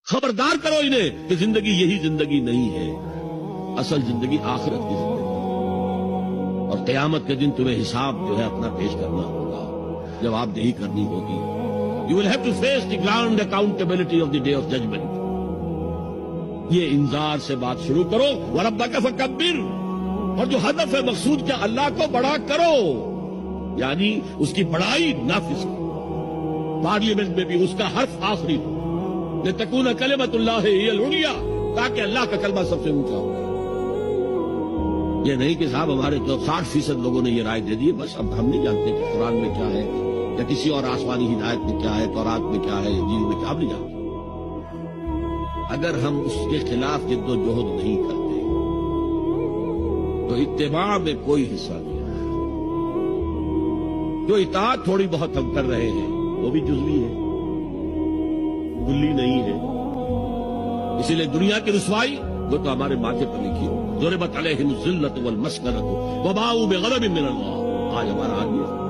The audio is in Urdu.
خبردار کرو انہیں کہ زندگی یہی زندگی نہیں ہے، اصل زندگی آخرت کی زندگی، اور قیامت کے دن تمہیں حساب جو ہے اپنا پیش کرنا ہوگا، جواب دہی کرنی ہوگی. You will have to face the grand accountability of the day of judgment. یہ انذار سے بات شروع کرو. وَرَبَّكَ فَكَبِّرْ، اور جو ہدف ہے مقصود کیا، اللہ کو بڑا کرو، یعنی اس کی بڑائی نافذ کرو. پارلیمنٹ میں بھی اس کا حرف آخری ہو، لِتَكُونَ كَلِمَةُ اللَّهِ هِيَ الْعُلْيَا، تاکہ اللہ کا کلمہ سب سے اونچا ہو. یہ نہیں کہ صاحب ہمارے 60% لوگوں نے یہ رائے دے دی، بس اب ہم نہیں جانتے کہ قرآن میں کیا ہے یا کسی اور آسمانی ہدایت میں کیا ہے، تورات میں کیا ہے، انجیل میں کیا، ہم نہیں جانتے. اگر ہم اس کے خلاف جد و جہد نہیں کرتے تو اتباع میں کوئی حصہ نہیں ہے. جو اطاعت تھوڑی بہت ہم کر رہے ہیں وہ بھی جزوی ہے، کلی نہیں ہے. اسی لیے دنیا کی رسوائی وہ تو ہمارے ماتھے پر لکھی ہو. ضربت علیہم الذلۃ والمسکنۃ وباؤوا بغضب من اللہ. آج ہمارا حال یہ ہے.